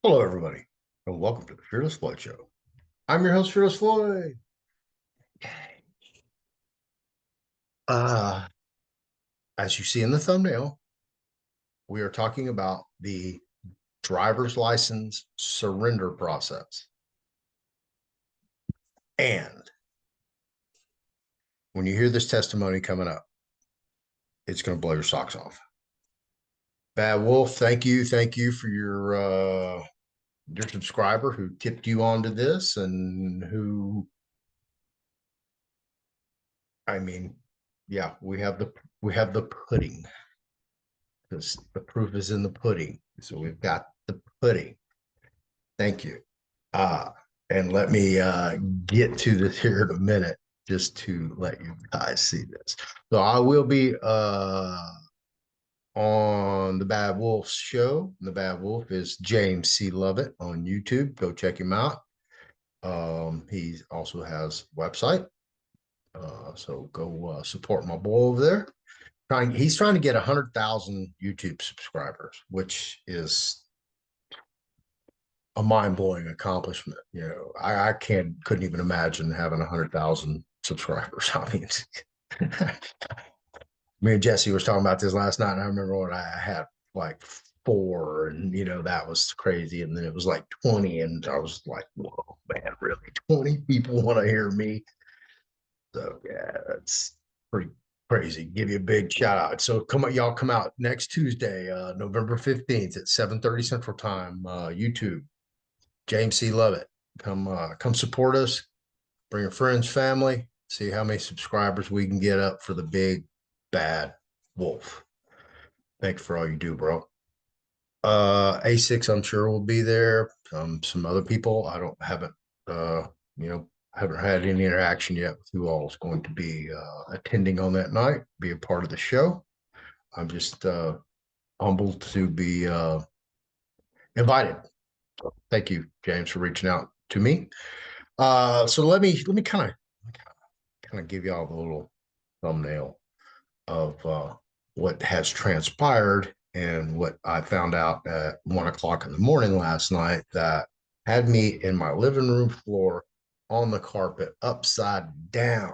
Hello, everybody, and welcome to the Fearless Floyd Show. I'm your host, Fearless Floyd. Uh, as you see in the thumbnail, we are talking about the driver's license surrender process. And when you hear this testimony coming up, it's going to blow your socks off. Bad Wolf, thank you. Thank you for your subscriber who tipped you onto this and who, I mean, yeah, we have the pudding. Because the proof is in the pudding. So we've got the pudding. Thank you. Uh, and let me get to this here in a minute just to let you guys see this. So I will be on the Bad Wolf show. The Bad Wolf is James C. Lovett on YouTube. Go check him out. He also has a website. So go support my boy over there. He's trying to get 100,000 YouTube subscribers, which is a mind-blowing accomplishment. I couldn't even imagine having 100,000 subscribers. I mean, me and Jesse was talking about this last night, and I remember when I had like four, and that was crazy. And then it was like 20, and I was like, whoa, man, really? 20 people want to hear me? So yeah, that's pretty crazy. Give you a big shout out. So y'all come out next Tuesday, November 15th at 7:30 Central Time, YouTube. James C. Lovett. Come support us. Bring your friends, family. See how many subscribers we can get up for the big bad wolf. Thanks for all you do, bro. A6, I'm sure will be there. Some other people. I don't haven't haven't had any interaction yet with who all is going to be attending on that night, be a part of the show. I'm just humbled to be invited. Thank you, James, for reaching out to me. So let me kind of give y'all a little thumbnail of what has transpired and what I found out at 1 o'clock in the morning last night that had me in my living room floor on the carpet upside down,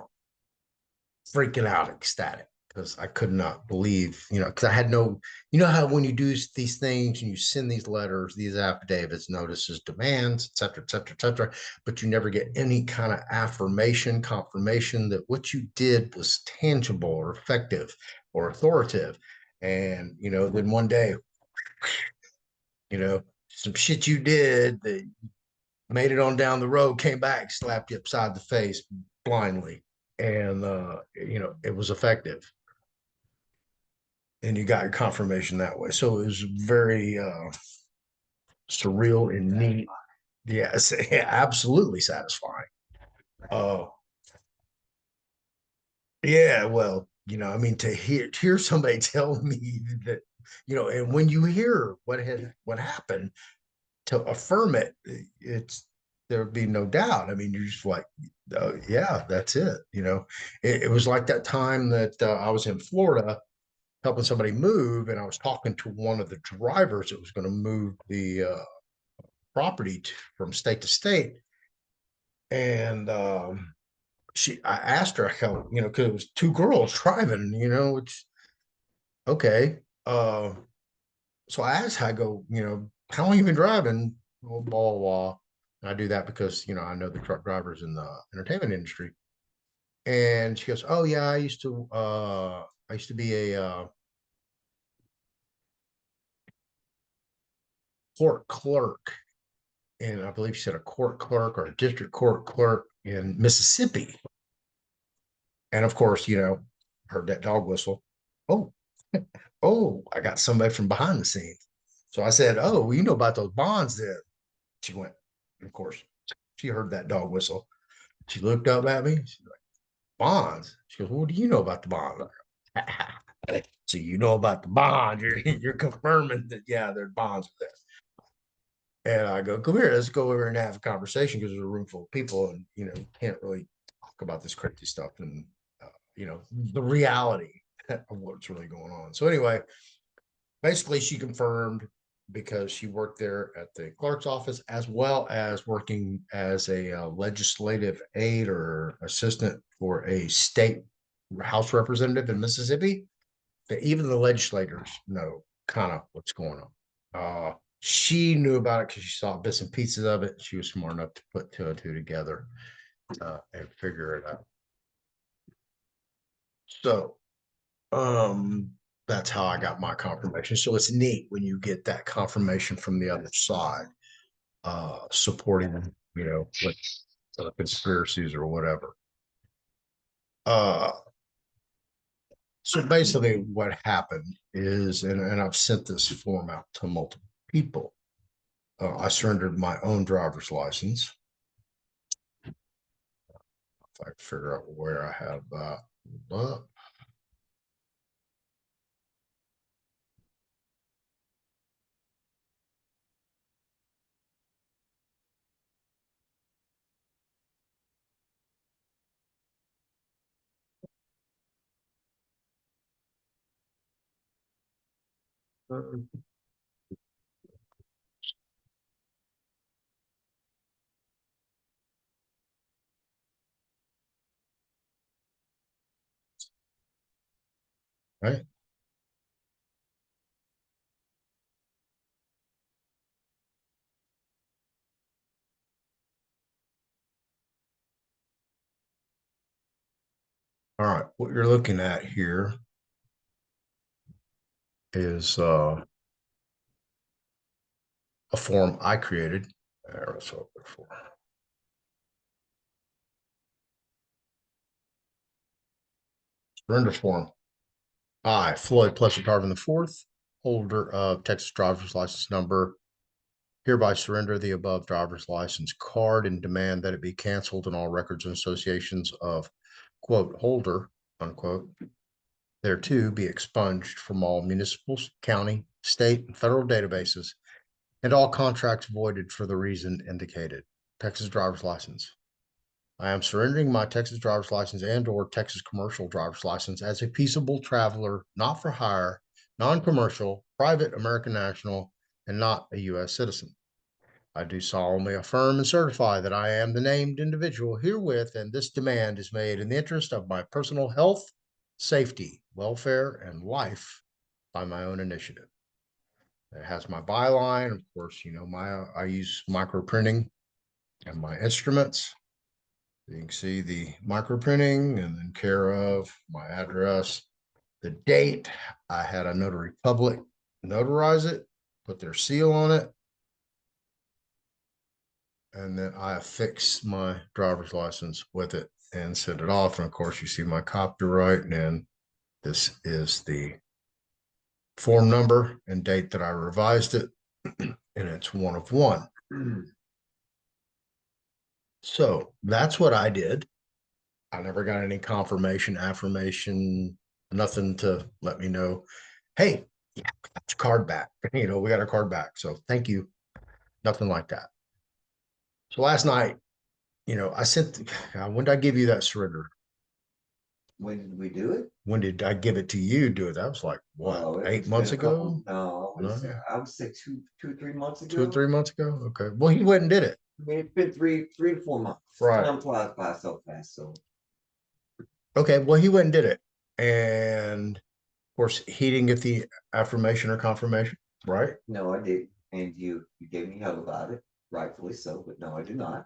freaking out, ecstatic because I could not believe, because I had no, how when you do these things and you send these letters, these affidavits, notices, demands, et cetera, but you never get any kind of affirmation, confirmation that what you did was tangible or effective or authoritative. And, then one day, some shit you did that made it on down the road, came back, slapped you upside the face blindly. And, it was effective and you got your confirmation that way. So it was very surreal and neat. Yes, yeah, absolutely satisfying. Uh, yeah, well, I mean, to hear somebody tell me that, and when you hear what happened, to affirm it, it's there would be no doubt. I mean, you're just like, yeah, that's it. It was like that time that I was in Florida helping somebody move, and I was talking to one of the drivers that was going to move the property from state to state, and I asked her how, because it was two girls driving, which okay. So I asked her, I go, how long you been driving? Blah blah blah. And I do that because I know the truck drivers in the entertainment industry, and she goes, oh yeah, I used to be a court clerk, and I believe she said a court clerk or a district court clerk in Mississippi. And of course, heard that dog whistle. Oh, oh, I got somebody from behind the scenes. So I said, oh, well, you know about those bonds then. She went, of course, she heard that dog whistle. She looked up at me. She's like, bonds? She goes, well, what do you know about the bonds? So you know about the bonds. You're confirming that, yeah, there's bonds with this. And I go, come here, let's go over and have a conversation because there's a room full of people and, you can't really talk about this crazy stuff and, the reality of what's really going on. So anyway, basically she confirmed because she worked there at the clerk's office as well as working as a legislative aide or assistant for a state House representative in Mississippi. That even the legislators know kind of what's going on. She knew about it because she saw bits and pieces of it. She was smart enough to put two and two together and figure it out. So that's how I got my confirmation. So it's neat when you get that confirmation from the other side, supporting, what conspiracies or whatever. Uh, so basically what happened is, and I've sent this form out to multiple people. I surrendered my own driver's license. If I can figure out where I have that. Right. All right. What you're looking at here is a form I created. So surrender form. I, Floyd Plesser Tarvin IV, holder of Texas driver's license number, hereby surrender the above driver's license card and demand that it be canceled and all records and associations of quote holder unquote thereto be expunged from all municipal, county, state, and federal databases, and all contracts voided for the reason indicated. Texas driver's license. I am surrendering my Texas driver's license and/or Texas commercial driver's license as a peaceable traveler, not for hire, non-commercial, private American national, and not a U.S. citizen. I do solemnly affirm and certify that I am the named individual herewith, and this demand is made in the interest of my personal health, safety, welfare, and life by my own initiative. It has my byline, of course. I use micro printing and my instruments. You can see the micro printing and then care of my address, the date. I had a notary public notarize it, put their seal on it, and then I affix my driver's license with it and send it off. And of course, you see my copyright, and this is the form number and date that I revised it, and it's one of one. So that's what I did. I never got any confirmation, affirmation, nothing to let me know, hey, yeah, we got your card back. We got our card back. So thank you. Nothing like that. So last night, I sent, when did I give you that surrender? When did we do it? When did I give it to you? Do it? That was like what, Oh, 8 months ago? No, No, I would say 2 or 3 months 2 or 3 months ago. ago. Okay. Well, he went and did it. I mean, it's been three to 4 months. Right. Time flies by so fast. So Okay. Well, he went and did it. And of course, he didn't get the affirmation or confirmation. Right. no, I did, and you gave me hell about it, rightfully so. But no, I did not.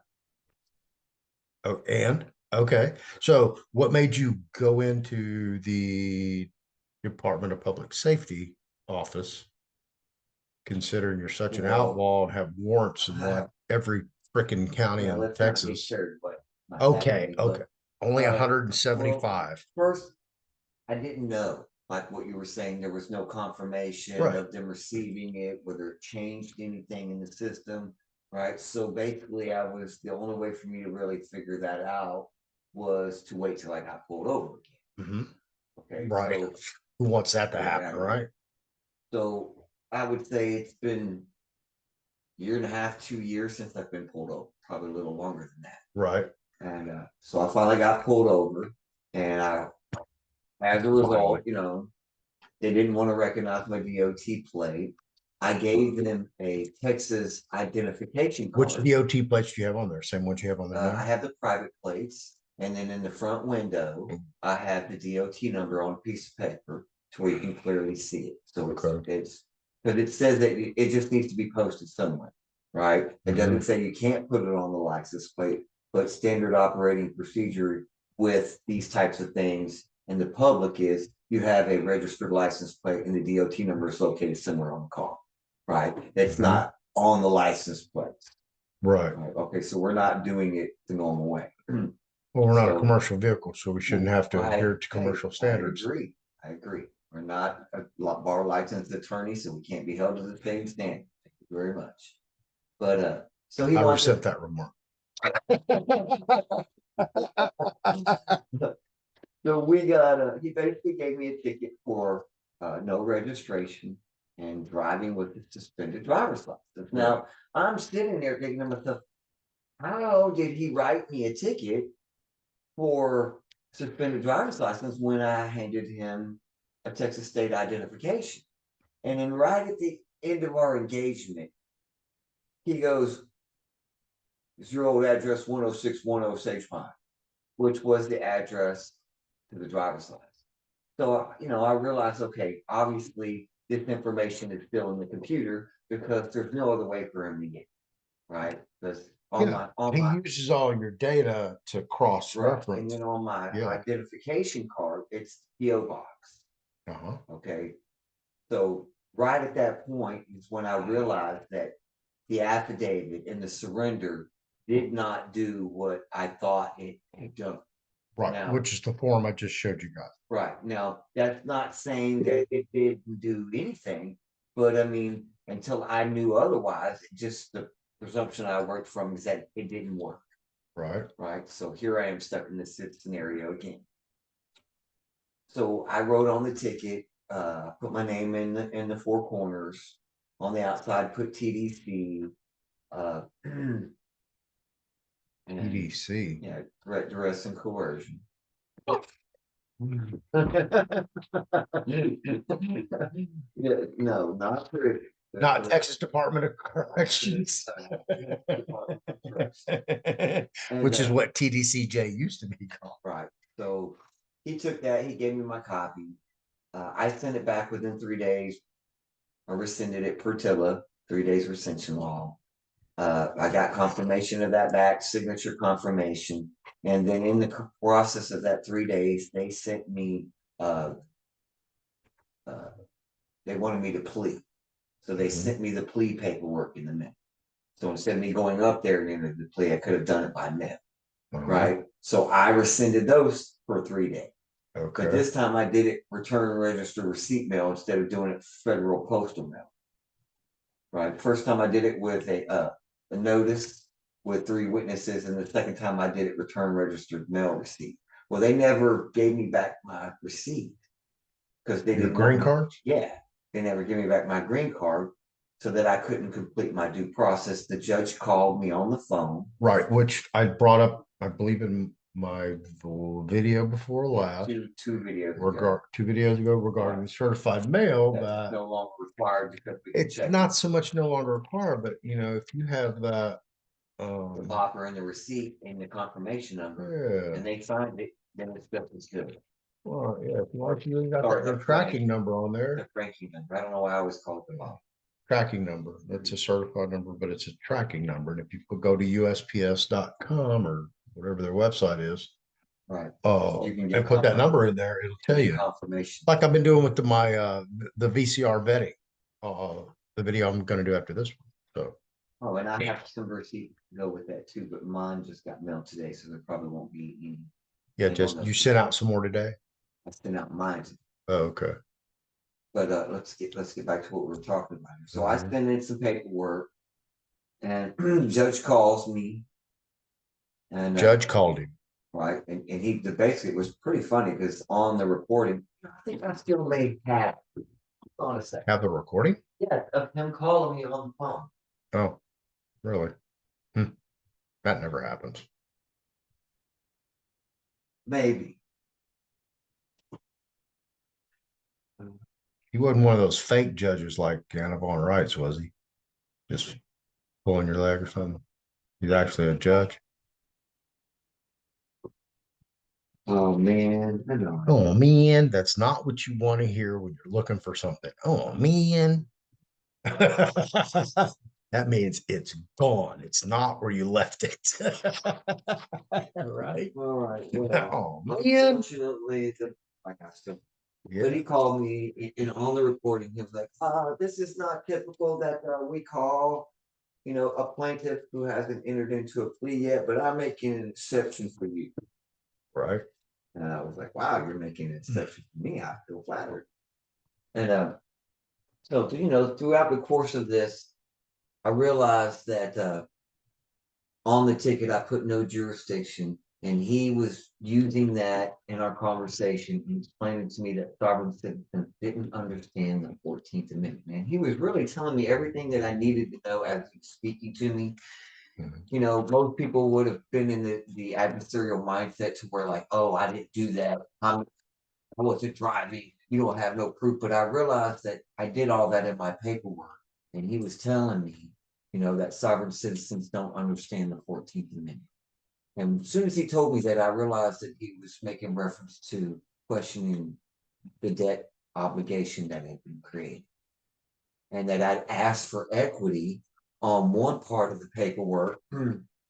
Oh, and okay. So what made you go into the Department of Public Safety office, considering you're such an Well, outlaw and have warrants in like every freaking county now in let's not get Texas? started, but not that Okay, many. okay. But Only well, 175. first I didn't know, like what you were saying, there was no confirmation Right. of them receiving it, whether it changed anything in the system, right? So basically, the only way for me to really figure that out was to wait till I got pulled over again. Hmm. Okay, Right. so Who wants that to happen, exactly. right? So I would say it's been year and a half, 2 years since I've been pulled over, probably a little longer than that. Right. And so I finally got pulled over, and as a Finally. result, they didn't want to recognize my DOT plate. I gave them a Texas identification Which card. DOT plates do you have on there? Same ones you have on there I now? have the private plates, and then in the front window, I have the DOT number on a piece of paper to where you can clearly see it. So Okay. it's because it says that it just needs to be posted somewhere, right? It doesn't say you can't put it on the license plate, but standard operating procedure with these types of things in the public is you have a registered license plate and the DOT number is located somewhere on the car, right? It's not on the license plate. Right. Okay, so we're not doing it the normal way. Well, we're not a So- commercial vehicle, so we shouldn't have to adhere to commercial I standards. agree. I agree. We're not a bar licensed attorney, so we can't be held to the same standard. Thank you very much. But so he I wants resent that remark. so we got he basically gave me a ticket for no registration and driving with a suspended driver's license. Now I'm sitting there thinking to myself, how did he write me a ticket for suspended driver's license when I handed him a Texas state identification? And then right at the end of our engagement, he goes, "It's your old address 10610 Sage Pine," which was the address to the driver's license. So, I realized, okay, obviously this information is still in the computer because there's no other way for him to get it, right? Because He uses all your data to cross right, and reference. then on my identification card, it's PO box. Okay. So right at that point is when I realized that the affidavit and the surrender did not do what I thought it had done. Right, Now, which is the form I just showed you guys. right. Now, that's not saying that it didn't do anything, but I mean, until I knew otherwise, just the presumption I worked from is that it didn't work. Right. Right. So here I am stuck in this scenario again. So I wrote on the ticket, put my name in the four corners. On the outside, put TDC. And EDC. yeah, threat, duress, and coercion. Yeah, no, not for Not Texas Department of Corrections. Which is what TDCJ used to be called. Right. So he took that, he gave me my copy. I sent it back within 3 days. I rescinded it per TILA, 3 days rescission law. I got confirmation of that back, signature confirmation. And then in the process of that 3 days, they sent me, they wanted me to plea. So they sent me the plea paperwork in the mail. So instead of me going up there and entering the plea, I could have done it by mail. Right. So I rescinded those for 3 days. Okay. But this time I did it return register receipt mail instead of doing it federal postal mail. Right. First time I did it with a notice with 3 witnesses, and the second time I did it return registered mail receipt. Well, they never gave me back my receipt because they didn't green card. Yeah, they never gave me back my green card, so that I couldn't complete my due process. The judge called me on the phone. Right, which I brought up, I believe, in my video before last. Two videos ago. 2 videos ago regarding certified mail, but no longer required because it's not so much no longer required, but if you have that the offer and the receipt and the confirmation number, and they signed it, then it's just as good. Well, yeah, if you got the tracking number on there. The tracking number. I don't know why I always call it the law. Tracking number. It's a certified number, but it's a tracking number. And if you go to USPS.com or whatever their website is, right. You can and put that number in there, it'll tell you. Confirmation. Like I've been doing with my the VCR vetting, the video I'm going to do after this one. So. Oh, and I have some receipts to go with that too, but mine just got mailed today, so there probably won't be any. Yeah, just you sent out some more today. I sent out mine. Oh, okay. But let's get back to what we're talking about. So I sent in some paperwork, and judge calls me, and judge called him. Right, and he basically, it was pretty funny because on the recording, I think I still may have. Hold on a second. Have the recording? Yeah, of him calling me on the phone. Oh, really? That never happens. Maybe. He wasn't one of those fake judges like Anna Von Wrights, was he? Just pulling your leg or something. He's actually a judge. Oh man, I know. Oh man, that's not what you want to hear when you're looking for something. Oh man. That means it's gone. It's not where you left it. Right? All right. Well, Oh man. unfortunately, like I still. But Yeah, he called me on the recording. He was like, this is not typical that we call, a plaintiff who hasn't entered into a plea yet, but I'm making an exception for you." right. And I was like, wow, you're making an exception for me. I feel flattered. And so, throughout the course of this, I realized that on the ticket, I put no jurisdiction. And he was using that in our conversation and explaining to me that sovereign citizens didn't understand the 14th Amendment. Man, he was really telling me everything that I needed to know as he was speaking to me. Mhm. Most people would have been in the adversarial mindset to where like, oh, I didn't do that. I wasn't driving. You don't have no proof. But I realized that I did all that in my paperwork. And he was telling me, that sovereign citizens don't understand the 14th Amendment. And as soon as he told me that, I realized that he was making reference to questioning the debt obligation that had been created. And that I'd asked for equity on one part of the paperwork,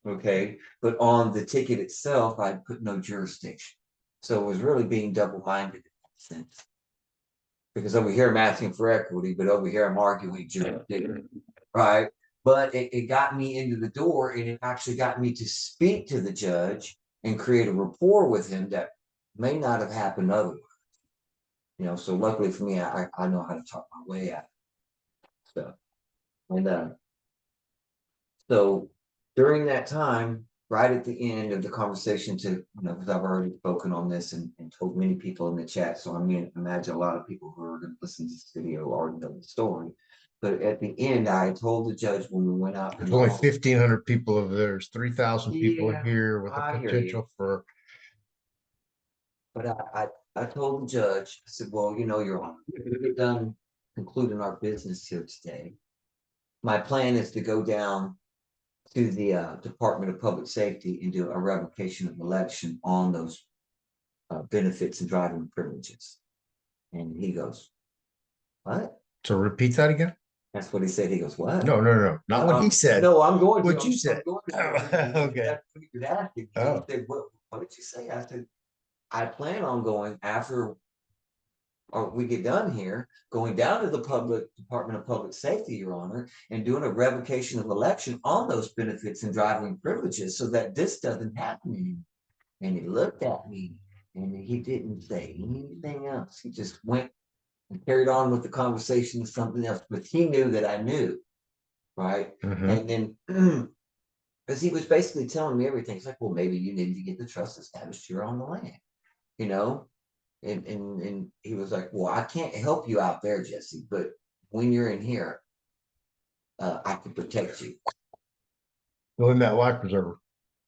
okay, but on the ticket itself, I'd put no jurisdiction. So it was really being double-minded in that sense. Because over here I'm asking for equity, but over here I'm arguing jurisdiction, right? But it got me into the door, and it actually got me to speak to the judge and create a rapport with him that may not have happened otherwise. So luckily for me, I know how to talk my way out of stuff. And so during that time, right at the end of the conversation, because I've already spoken on this and told many people in the chat. So I mean, imagine a lot of people who are going to listen to this video already know the story. But at the end, I told the judge when we went out. There's only 1,500 people over there. There's 3,000 people Yeah, here with a I hear you. potential for. But I told the judge, I said, well, Your Honor, we're done concluding our business here today. My plan is to go down to the Department of Public Safety and do a revocation of election on those benefits and driving privileges. And he goes, what? So repeat that again. That's what he said. He goes, what? No, no, no, not what he said. No, I'm going to. What you said. I'm going to. Okay. That's what he was asking. He Oh, said, what did you say? I said, I plan on going after or we get done here, going down to the Department of Public Safety, Your Honor, and doing a revocation of election on those benefits and driving privileges so that this doesn't happen anymore. And he looked at me and he didn't say anything else. He just went and carried on with the conversation with something else, but he knew that I knew, right? mhm. And then because he was basically telling me everything. He's like, well, maybe you need to get the trust established here on the land, you know? And he was like, well, I can't help you out there, Jesse, but when you're in here, I can protect you. Well, in that life preserver.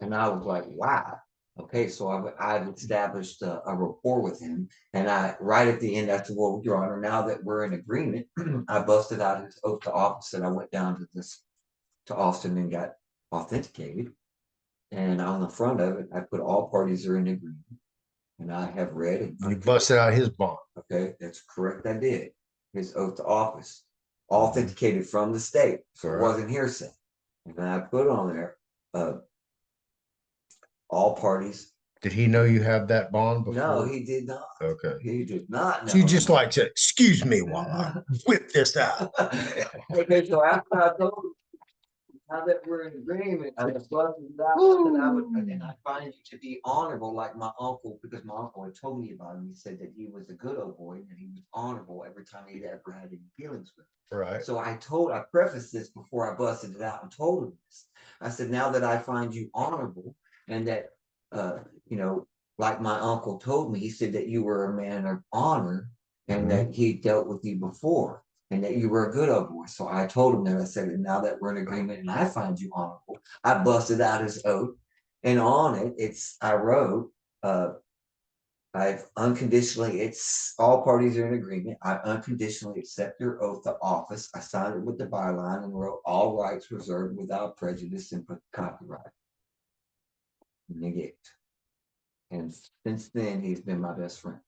And I was like, wow. Okay, so I've established a rapport with him. And right at the end, I said, well, Your Honor, now that we're in agreement, I busted out his oath to office and I went down to Austin and got authenticated. And on the front of it, I put all parties are in agreement. And I have read it. You busted out his bond. Okay, that's correct. I did. His oath to office, authenticated from the state, so it wasn't hearsay. And then I put on there, all parties. Did he know you have that bond before? No, he did not. Okay. He did not know. So you just like to excuse me while I whip this out. Okay, so after I told him now that we're in agreement, I just busted it out, and I find you to be honorable like my uncle, because my uncle had told me about him. He said that he was a good old boy and he was honorable every time he'd ever had any feelings with him. Right. So I prefaced this before I busted it out and told him this. I said, now that I find you honorable and that, like my uncle told me, he said that you were a man of honor and that he dealt with you before and that you were a good old boy. So I told him that. I said, and now that we're in agreement and I find you honorable, I busted out his oath. And on it, I wrote, I've unconditionally, it's all parties are in agreement. I unconditionally accept your oath of office. I signed it with the byline and wrote all rights reserved without prejudice and put copyright. Negate. And since then, he's been my best friend.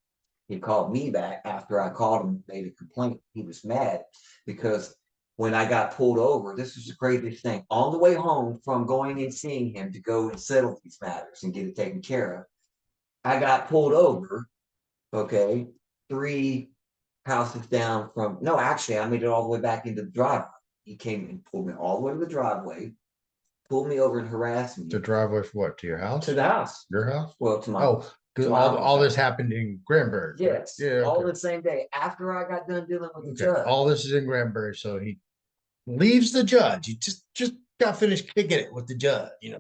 He called me back after I called him and made a complaint. He was mad because when I got pulled over, this was the craziest thing. On the way home from going and seeing him to go and settle these matters and get it taken care of, I got pulled over. Okay, 3 houses down from, no, actually, I made it all the way back into the driveway. He came and pulled me all the way to the driveway, pulled me over and harassed me The driveway for what? To your house? to the house. Your house? Well, to my, Oh, because my all house. this happened in Granbury. Yes, Yeah. all Okay. the same day after I got done dealing with the Okay. judge. All this is in Granbury, so he leaves the judge. He just got finished kicking it with the judge. Yeah,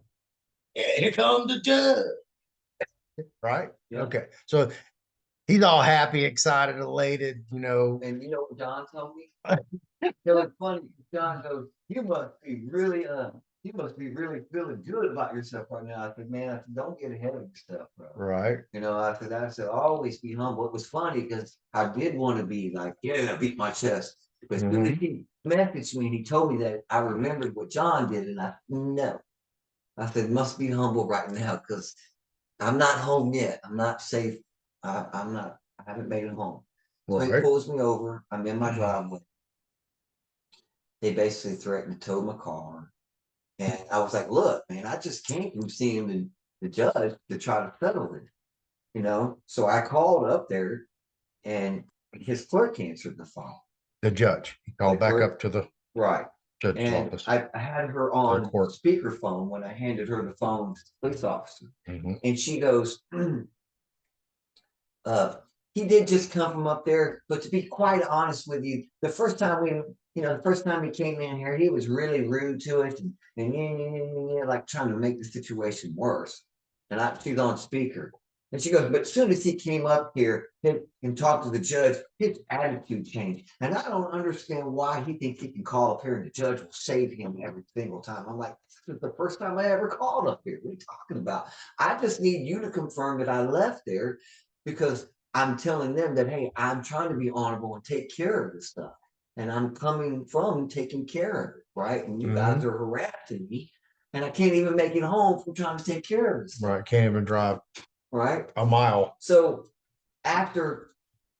here comes the judge. Right? Yeah. Okay. So he's all happy, excited, elated. And you know what John told me? It was funny. John goes, you must be really feeling good about yourself right now. I said, man, I said, don't get ahead of yourself, bro. Right. I said, always be humble. It was funny because I did want to be like, yeah, beat my chest. But as soon as he messaged me and he told me that, I remembered what John did, and no. I said, must be humble right now because I'm not home yet. I'm not safe. I'm not, I haven't made it home. So he Right. pulls me over. I'm in my driveway. They basically threatened to tow my car. And I was like, look, man, I just came from seeing the judge to try to settle it. So I called up there and his clerk answered the phone. The judge. He called back up to the Right. judge's And office. I had her on speakerphone when I handed her the phone to the police officer. And she goes, he did just come from up there, but to be quite honest with you, the first time he came in here, he was really rude to us and like trying to make the situation worse. And she's on speaker. And she goes, but as soon as he came up here and talked to the judge, his attitude changed. And I don't understand why he thinks he can call up here and the judge will save him every single time. I'm like, this is the first time I ever called up here. What are you talking about? I just need you to confirm that I left there because I'm telling them that, hey, I'm trying to be honorable and take care of this stuff. And I'm coming from taking care of it, right? And you guys are harassing me. And I can't even make it home from trying to take care of this stuff. Right. Can't even drive right? a mile. So after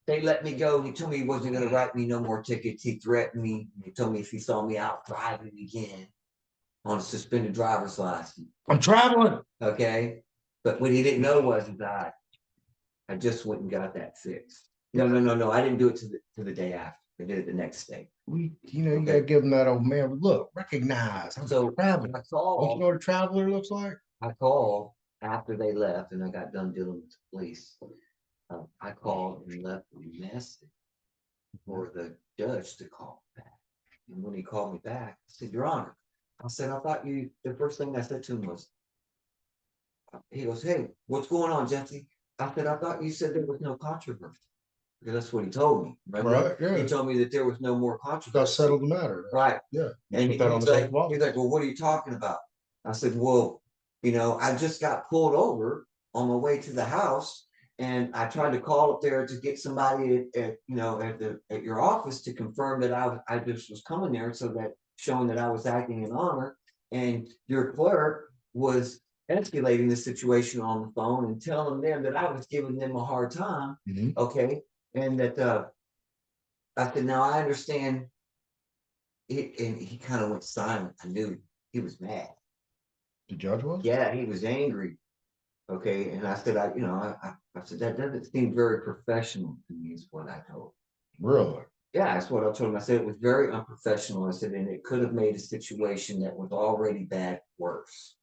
they let me go, he told me he wasn't going to write me no more tickets. He threatened me. He told me if he saw me out driving again on a suspended driver's license. I'm traveling. Okay. But what he didn't know was that I just went and got that fixed. No. I didn't do it to the day after. I did it the next day. You gotta give them that old man. Look, recognize. I'm So traveling. I called. You know what a traveler looks like? I called after they left and I got done dealing with the police. I called and left a message for the judge to call back. And when he called me back, I said, Your Honor, I said, I thought the first thing I said to him was, he goes, hey, what's going on, Jesse? I said, I thought you said there was no controversy. Because that's what he told me. Remember? Right, yeah. He told me that there was no more controversy. That settled the matter. Right. Yeah. And he's like, well, what are you talking about? I said, well, I just got pulled over on my way to the house. And I tried to call up there to get somebody at your office to confirm that I just was coming there so that showing that I was acting in honor. And your clerk was escalating the situation on the phone and telling them that I was giving them a hard time. Okay. And that I said, now I understand it, and he kind of went silent. I knew he was mad. The judge was? Yeah, he was angry. Okay. And I said, I said, that doesn't seem very professional to me, is what I told him. Really? Yeah, that's what I told him. I said it was very unprofessional. I said, and it could have made a situation that was already bad worse.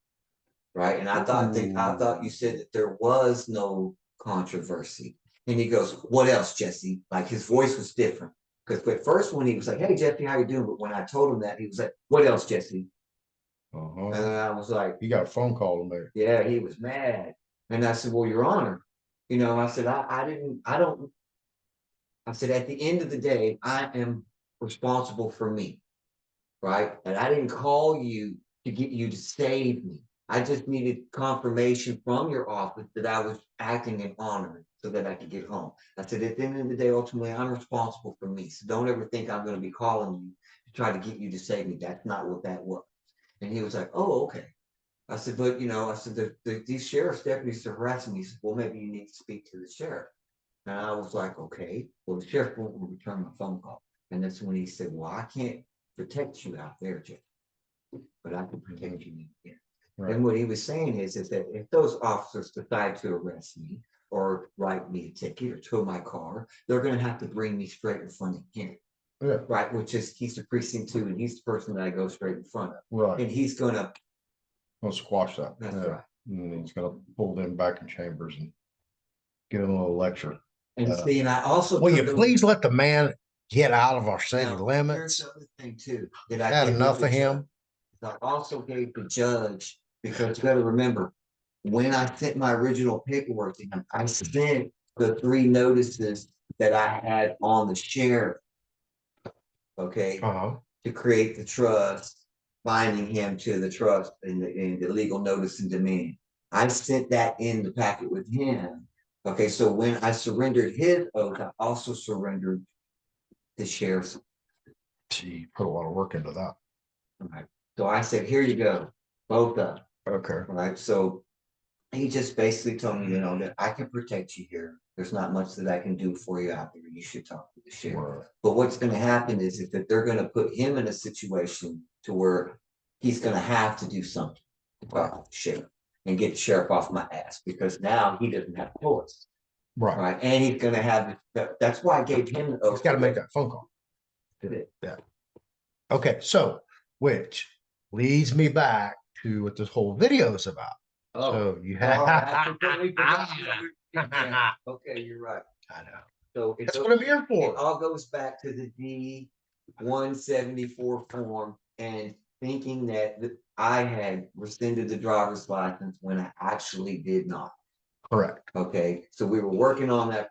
Right. And I thought you said that there was no controversy. And he goes, what else, Jesse? Like his voice was different. Because at first when he was like, hey, Jesse, how you doing? But when I told him that, he was like, what else, Jesse? And I was like, you got a phone call to make. Yeah, he was mad. And I said, well, Your Honor, I said, I said, at the end of the day, I am responsible for me. Right. And I didn't call you to get you to save me. I just needed confirmation from your office that I was acting in honor. so that I could get home. I said, at the end of the day, ultimately, I'm responsible for me. So don't ever think I'm going to be calling you to try to get you to save me. That's not what that was. And he was like, oh, okay. I said, but I said, these sheriff's deputies are harassing me. He said, well, maybe you need to speak to the sheriff. And I was like, okay. Well, the sheriff won't return my phone call. And that's when he said, well, I can't protect you out there, Jeff, but I can protect you in here. Right. And what he was saying is that if those officers decide to arrest me or write me a ticket or tow my car, they're going to have to bring me straight in front of him. Yeah. Right, which is he's the precinct 2, and he's the person that I go straight in front of. Right. And he's gonna squash that. That's right. And he's gonna pull them back in chambers and give him a little lecture. And see, and I also will you please let the man get out of our city limits? Here's the other thing too that I had enough of him. I also gave the judge, because you got to remember, when I sent my original paperwork to him, I sent the 3 notices that I had on the sheriff. Okay, to create the trust, binding him to the trust and the legal notice and demand. I sent that in the packet with him. Okay, so when I surrendered his oath, I also surrendered the sheriff's. Gee, put a lot of work into that. All right. So I said, here you go, both of them. Okay. All right. So he just basically told me, that I can protect you here. There's not much that I can do for you out there. You should talk to the sheriff. Right. But what's going to happen is that they're going to put him in a situation to where he's going to have to do something to talk to the sheriff and get the sheriff off my ass, because now he doesn't have a choice. Right. And he's going to have, that's why I gave him the oath. He's got to make that phone call. Did it? Yeah. Okay. So, which leads me back to what this whole video is about. Oh, so you have. Okay, you're right. I know. So that's what I'm here for. It all goes back to the D-174 form and thinking that I had rescinded the driver's license when I actually did not. Correct. Okay, so we were working on that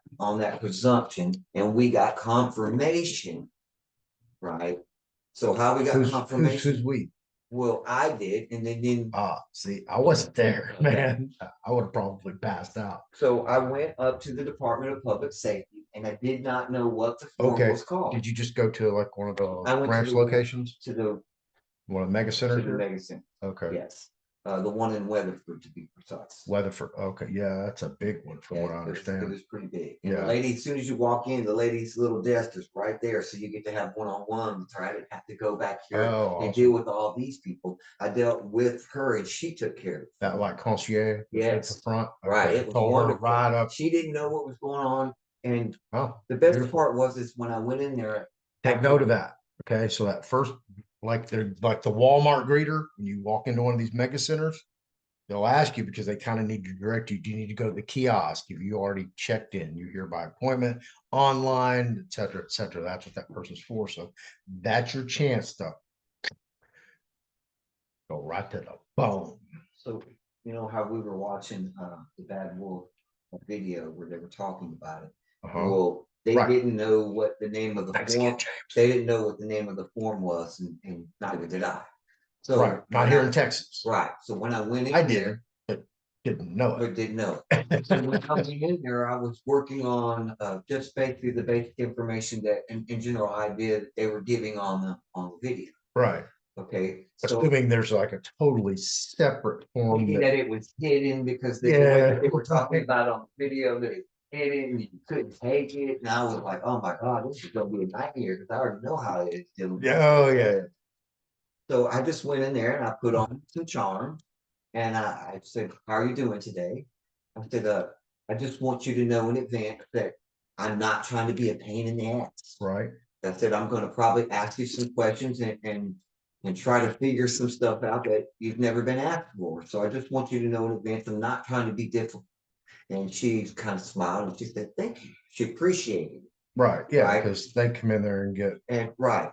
presumption, and we got confirmation, right? So how we got confirmation? Who's we? Well, I did, and then see, I wasn't there, man. I would have probably passed out. So I went up to the Department of Public Safety, and I did not know what the form was called. Did you just go to like one of the branch locations? To the one of the mega centers? To the mega center. Okay. Yes. The one in Weatherford, to be precise. Weatherford. Okay. Yeah, that's a big one from what I understand. It was pretty big. And the lady, as soon as you walk in, the lady's little desk is right there. So you get to have one-on-one with her. I didn't have to go back here and deal with all these people. I dealt with her and she took care of it. That like concierge at the front. Okay. Right. It was wonderful. Right up. She didn't know what was going on. And the best part was when I went in there. Take note of that. Okay. So that first, like the Walmart greeter, when you walk into one of these mega centers, they'll ask you, because they kind of need to direct you. Do you need to go to the kiosk? If you already checked in, you're here by appointment, online, et cetera, et cetera. That's what that person's for. So that's your chance to go right to the bone. So you know how we were watching the Bad Wolf video where they were talking about it. Well, they didn't know what the name of the form. They didn't know what the name of the form was, and neither did I. So not here in Texas. Right. So when I went in there, but didn't know it. But didn't know it. So when I went in there, I was working on just basically the basic information that in general idea that they were giving on the video. Right. Okay. Assuming there's like a totally separate form that it was hidden, because the way that they were talking about on the video that it hidden, you couldn't take it. And I was like, oh my God, this is gonna be a nightmare, because I already know how it is dealing with So I just went in there and I put on some charm, and I said, how are you doing today? I said, I just want you to know in advance that I'm not trying to be a pain in the ass. Right. I said, I'm going to probably ask you some questions and try to figure some stuff out that you've never been asked for. So I just want you to know in advance, I'm not trying to be difficult. And she kind of smiled and she said, thank you. She appreciated it. Right. Yeah. Because they come in there and get. And right.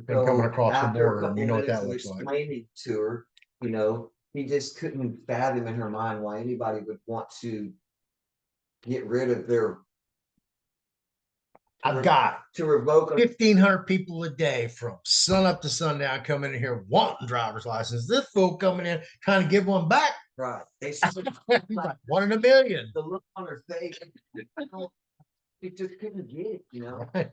Been coming across the border, and you know what that looks like. Explaining to her, he just couldn't fathom in her mind why anybody would want to get rid of their. I've got to revoke 1,500 people a day from sun up to sundown coming in here wanting driver's license. This fool coming in trying to give one back. Right. They should Like, 1 in a million. the look on her face. She just couldn't get it, you know. Right.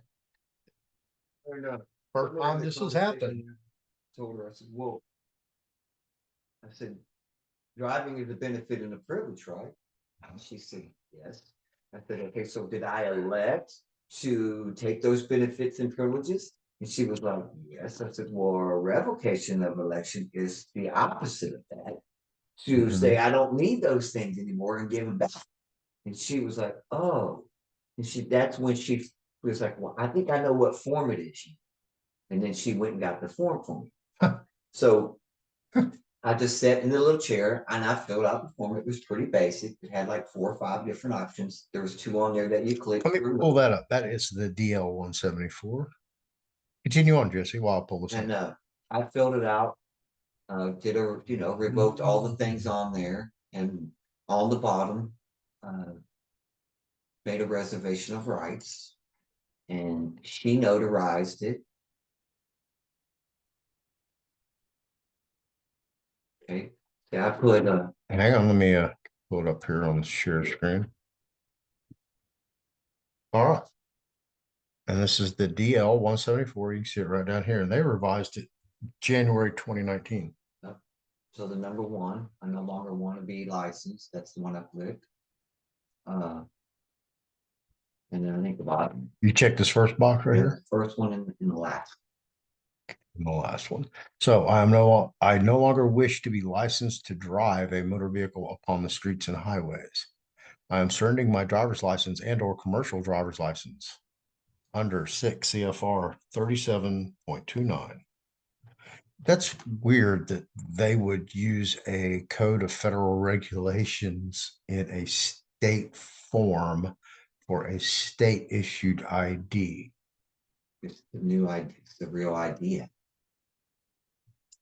And, First earlier in time the this has happened. conversation, I told her, I said, well, I said, driving is a benefit and a privilege, right? And she said, yes. I said, okay, so did I elect to take those benefits and privileges? And she was like, yes. I said, well, a revocation of election is the opposite of that. To say, I don't need those things anymore and give them back. And she was like, oh. And that's when she was like, well, I think I know what form it is. And then she went and got the form for me. So I just sat in the little chair and I filled out the form. It was pretty basic. It had like 4 or 5 different options. There was 2 on there that you click Let me through. pull that up. That is the DL 174. Continue on, Jesse, while I pull this And up. I filled it out, revoked all the things on there. And on the bottom, uh, made a reservation of rights. And she notarized it. Okay. So I put Hang on, let me pull it up here on the share screen. All right. And this is the DL 174. You can see it right down here. And they revised it January 2019. so the number 1, I no longer want to be licensed. That's the one I clicked. And then I think the bottom. You check this first box right here. The first one in the last. And the last one. So I no longer wish to be licensed to drive a motor vehicle upon the streets and highways. I am surrendering my driver's license and or commercial driver's license under 6 CFR 37.29. That's weird that they would use a code of federal regulations in a state form for a state issued ID. It's the new ID. It's the real idea.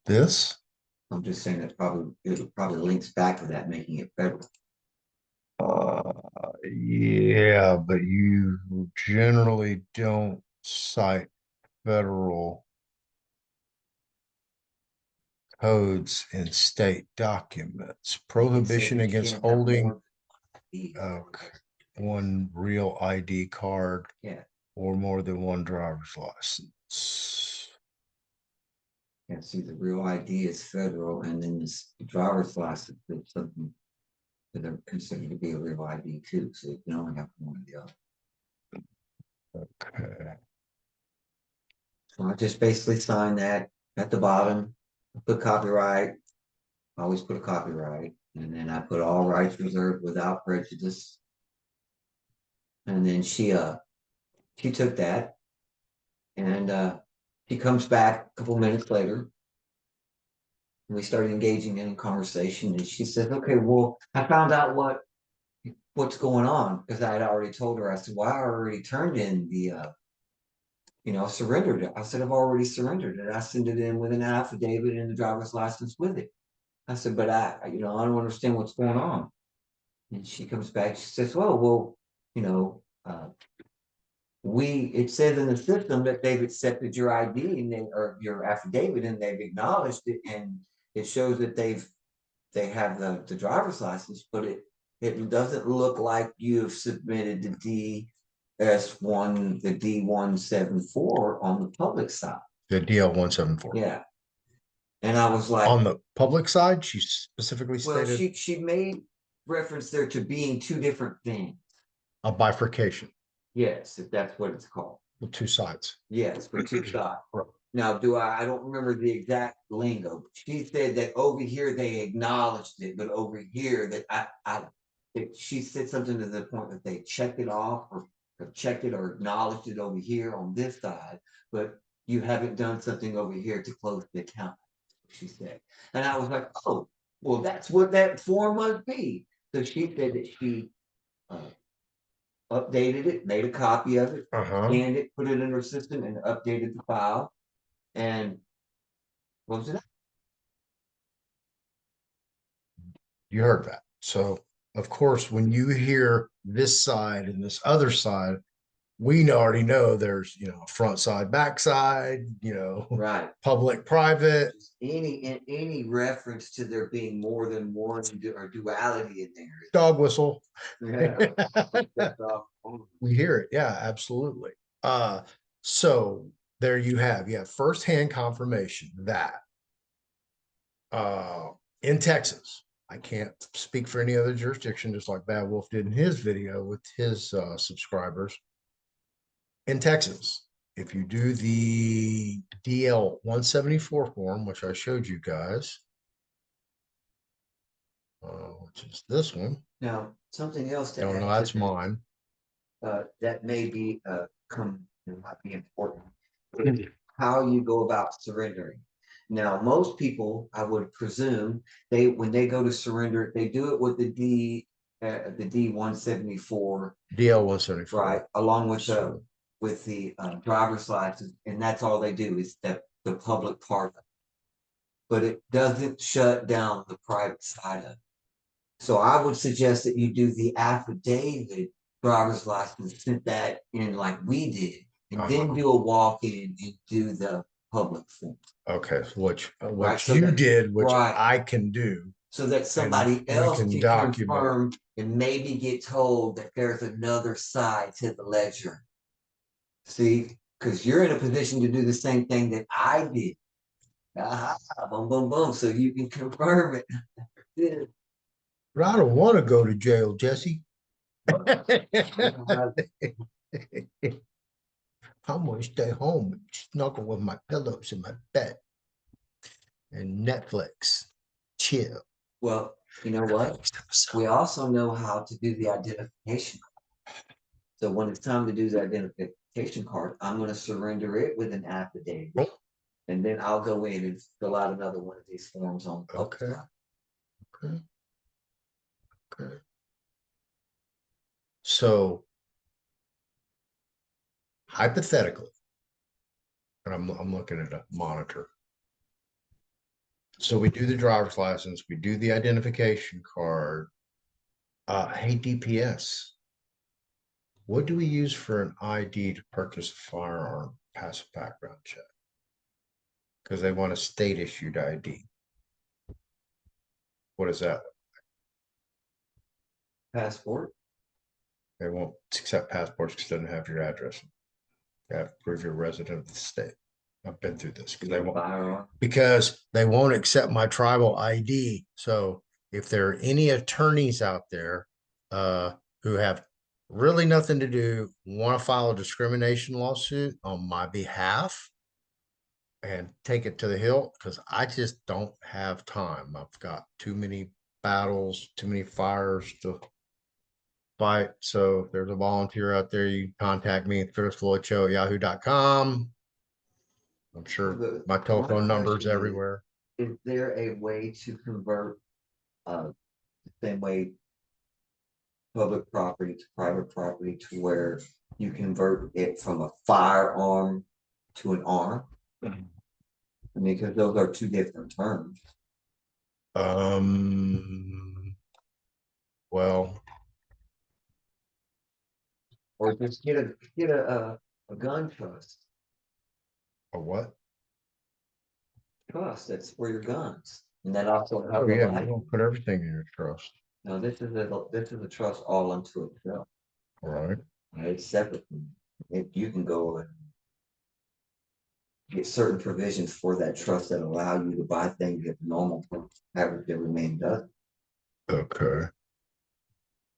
This? I'm just saying it probably links back to that, making it federal. Yeah, but you generally don't cite federal codes in state documents. Prohibition against holding one real ID card or more than one driver's license. Yeah, see, the real ID is federal, and then this driver's license is something that are considered to be a real ID too. So you can only have one or the other. Okay. So I just basically sign that at the bottom. I put copyright. I always put a copyright, and then I put all rights reserved without prejudice. And then she took that, and she comes back a couple minutes later. And we started engaging in a conversation, and she said, "Okay, well, I found out what's going on because I had already told her." I said, "Well, I already turned in the surrendered it." I said, "I've already surrendered it. I sent it in with an affidavit and the driver's license with it." I said, "But I don't understand what's going on." And she comes back. She says, "Well, you know, it says in the system that they've accepted your ID or your affidavit and they've acknowledged it, and it shows that they have the driver's license, but it doesn't look like you've submitted the the D174 on the public side." The DL 174. Yeah. And I was like, on the public side, she specifically well, stated she made reference there to being 2 different things. a bifurcation Yes, if that's what it's called. with 2 sides. Yes, for 2 sides. Right. Now, I don't remember the exact lingo. She said that over here they acknowledged it, but over here that she said something to the point that they checked it off or checked it or acknowledged it over here on this side, but you haven't done something over here to close the account, she said. And I was like, oh, well, that's what that form must be. So she said that she updated it, made a copy of it, scanned it, put it in her system, and updated the file. And what was it? You heard that. So, of course, when you hear this side and this other side, we already know there's, front side, back side, Right. public, private, Any reference to there being more than one or duality in there. dog whistle. Yeah. We hear it. Yeah, absolutely. So there you have firsthand confirmation that in Texas, I can't speak for any other jurisdiction, just like Bad Wolf did in his video with his subscribers. In Texas, if you do the DL 174 form, which I showed you guys, which is this one. Now, something else to No, add that's to mine. that may be might be important. How you go about surrendering. Now, most people, I would presume, when they go to surrender, they do it with the D 174, DL 174. right, along with the driver's license, and that's all they do is the public part. But it doesn't shut down the private side of it. So I would suggest that you do the affidavit driver's license, send that in like we did, and then do a walk-in and do the public form. Okay, which Right, so you did, which right. I can do. So that somebody else can can document. confirm and maybe get told that there's another side to the ledger. See, because you're in a position to do the same thing that I did. Aha, boom, boom, boom. So you can confirm it. But I don't want to go to jail, Jesse. I'm gonna stay home and snuggle with my pillows in my bed and Netflix. Chill. Well, you know what? We also know how to do the identification card. So when it's time to do the identification card, I'm going to surrender it with an affidavit. And then I'll go in and fill out another one of these forms on. Okay. Okay. Okay. So hypothetically, and I'm looking at a monitor. So we do the driver's license, we do the identification card. Hey, DPS, what do we use for an ID to purchase a firearm, pass a background check? Because they want a state issued ID. What is that? Passport. They won't accept passports because it doesn't have your address. You have to prove you're a resident of the state. I've been through this because they won't accept my tribal ID. So if there are any attorneys out there who have really nothing to do, want to file a discrimination lawsuit on my behalf and take it to the hill, because I just don't have time. I've got too many battles, too many fires to fight. So if there's a volunteer out there, you can contact me at Fearless Floyd Show at yahoo.com. I'm sure my telephone number is everywhere. Is there a way to convert the same way public property to private property to where you convert it from a firearm to an arm? I mean, because those are two different terms. Well, or just get a gun trust. A what? Trust that's for your guns, and that also. Oh yeah, you don't put everything in your trust. No, this is a trust all unto itself. All right. It's separate. If you can go and get certain provisions for that trust that allow you to buy things that normal average everyman does. Okay.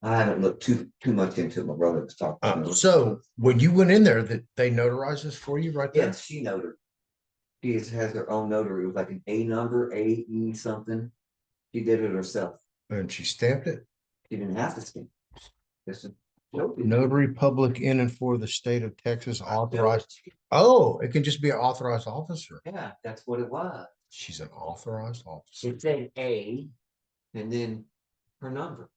I haven't looked too much into it. My brother was talking. So when you went in there, that they notarized this for you right there? Yes, she notarized. She has her own notary. It was like an A number, AE something. She did it herself. And she stamped it? She didn't have to stamp. This is Notary public in and for the state of Texas authorized. Oh, it can just be an authorized officer. Yeah, that's what it was. She's an authorized officer. It said A and then her number.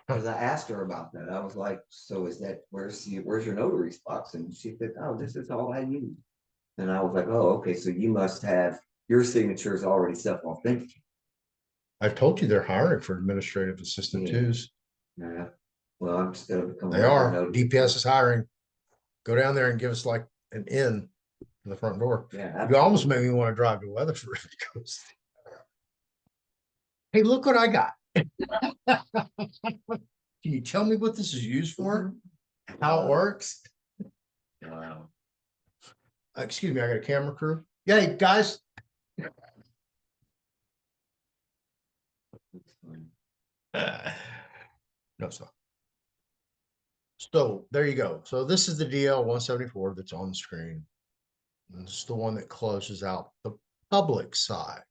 Because I asked her about that. I was like, so is that where's your notary box? And she said, oh, this is all I use. And I was like, oh, okay, so you must have your signature is already self-authenticated. I told you they're hiring for administrative assistant twos. Yeah. Well, I'm still becoming They like a are. notary. DPS is hiring. Go down there and give us like an in the front door. Yeah, You almost made me want to drive to Weatherford. Hey, look what I got. Can you tell me what this is used for? How it works? wow. Excuse me, I got a camera crew. Yeah, hey, guys. No, it's not. So there you go. So this is the DL 174 that's on the screen. And this is the one that closes out the public side.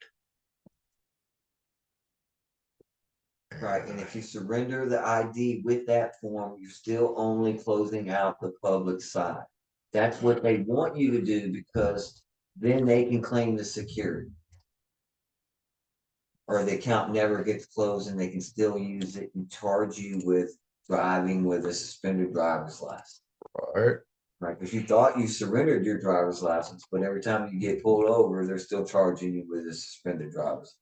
Right, and if you surrender the ID with that form, you're still only closing out the public side. That's what they want you to do because then they can claim the security. Or the account never gets closed and they can still use it and charge you with driving with a suspended driver's license. All right. Right, because you thought you surrendered your driver's license, but every time you get pulled over, they're still charging you with a suspended driver's.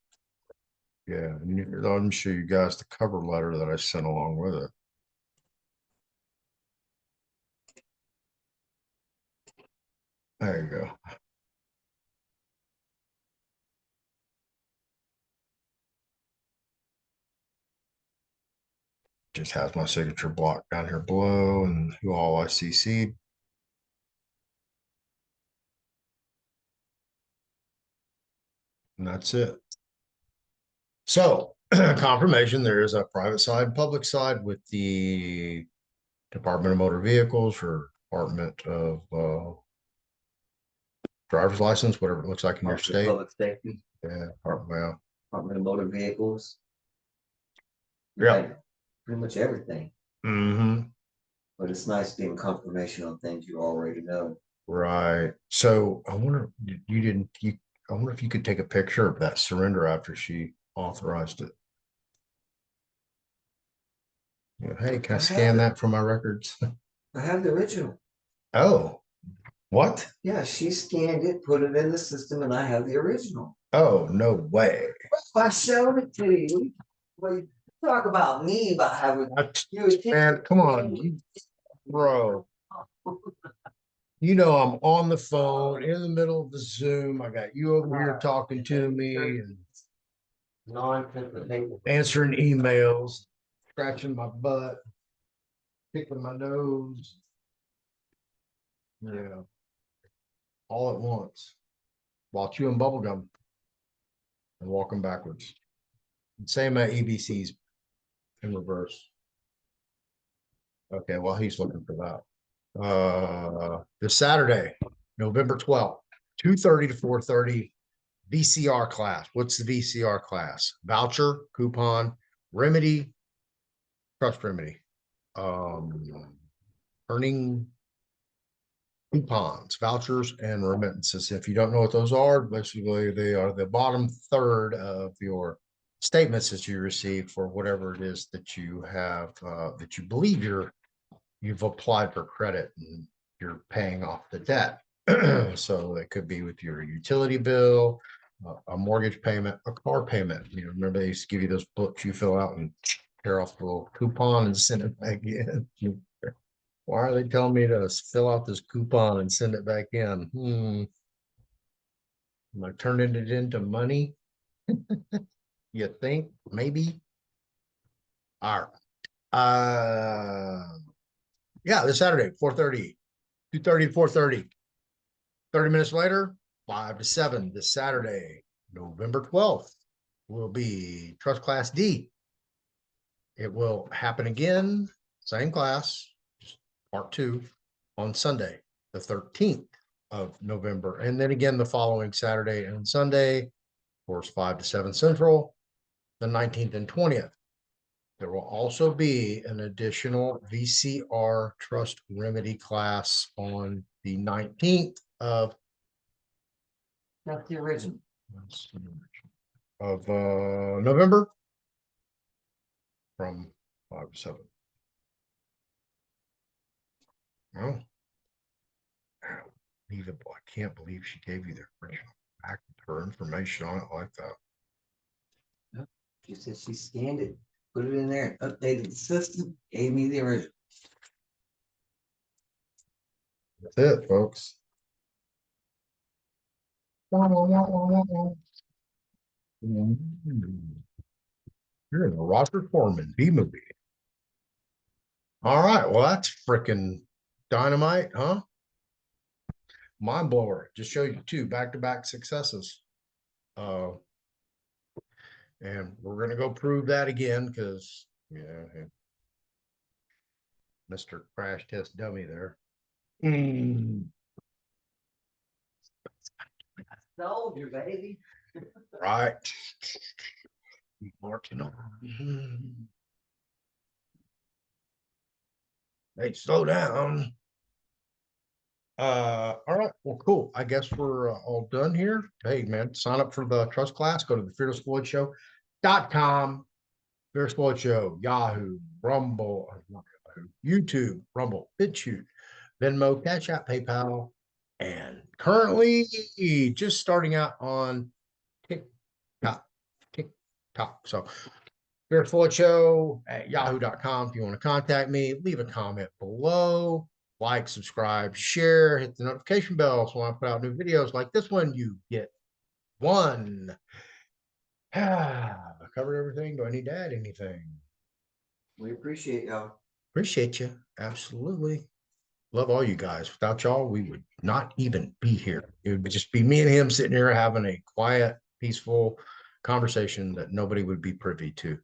Yeah. And let me show you guys the cover letter that I sent along with it. There you go. Just has my signature block down here below and who all I CC'd. And that's it. So confirmation, there is a private side, public side with the Department of Motor Vehicles or Department of driver's license, whatever it looks like in your Department of state. Public Safety, Yeah, well, Department of Motor Vehicles. yeah. Right, pretty much everything. Mm-hmm. But it's nice getting confirmation on things you already know. Right. So I wonder you didn't you I wonder if you could take a picture of that surrender after she authorized it. You know, hey, can I scan that for my records? I have the original. Oh, what? Yeah, she scanned it, put it in the system, and I have the original. Oh, no way. I showed it to you. Wait, talk about me about having you. Man, come on, bro. You know, I'm on the phone in the middle of the Zoom. I got you over here talking to me and answering emails, scratching my butt, picking my nose. Yeah, all at once while chewing bubble gum and walking backwards. Same at EBC's in reverse. Okay, well, he's looking for that. This Saturday, November 12th, 2:30 to 4:30, VCR class. What's the VCR class? Voucher, coupon, remedy, trust remedy, earning coupons, vouchers, and remittances. If you don't know what those are, basically they are the bottom third of your statements that you receive for whatever it is that you have that you believe you've applied for credit and you're paying off the debt. So it could be with your utility bill, a mortgage payment, a car payment. You know, remember they used to give you those books you fill out and tear off the little coupon and send it back in. Why are they telling me to fill out this coupon and send it back in? Am I turning it into money? You think maybe? All right. Yeah, this Saturday, 4:30, 2:30 to 4:30. 30 minutes later, 5 to 7 this Saturday, November 12th, will be Trust Class D. It will happen again, same class, just part two, on Sunday, the 13th of November. And then again the following Saturday and Sunday, of course, 5 to 7 Central, the 19th and 20th. There will also be an additional VCR Trust Remedy class on the 19th of That's the original. November from 5 to 7. Oh, unbelievable. I can't believe she gave you the original back with her information on it like that. She said she scanned it, put it in there, and updated the system, gave me the original. That's it, folks. You're in a Roger Corman B movie. All right. Well, that's freaking dynamite, huh? Mind blower. Just showed you two back-to-back successes. Uh, and we're gonna go prove that again because Mr. Crash Test Dummy there. Soldier, baby. Right. Working on. Hey, slow down. All right. Well, cool. I guess we're all done here. Hey, man, sign up for the trust class. Go to the fearlessfloydshow.com. Fearless Floyd Show, Yahoo, Rumble, YouTube, Rumble, BitChute, Venmo, Cash App, PayPal, and currently just starting out on TikTok. TikTok. So Fearless Floyd Show at yahoo.com. If you want to contact me, leave a comment below. Like, subscribe, share, hit the notification bell. So when I put out new videos like this one, you get one. I covered everything. Do I need to add anything? We appreciate y'all. Appreciate you. Absolutely. Love all you guys. Without y'all, we would not even be here. It would just be me and him sitting here having a quiet, peaceful conversation that nobody would be privy to.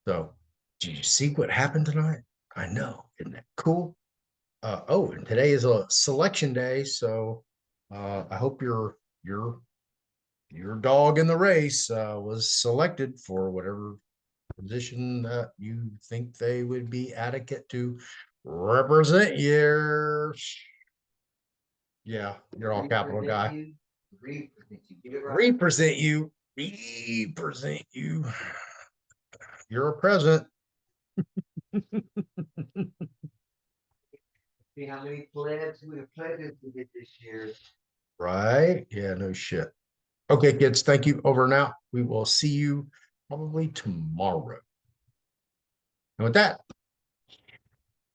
So, did you see what happened tonight? I know. Isn't that cool? Oh, and today is a selection day, so I hope your dog in the race was selected for whatever position that you think they would be adequate to represent you. Yeah, you're all capital guy. Represent you. Get it right. Represent you. Represent you. You're a present. See how many pledges we have pledges we did this year. Right? Yeah, no shit. Okay, kids, thank you. Over and out. We will see you probably tomorrow. And with that,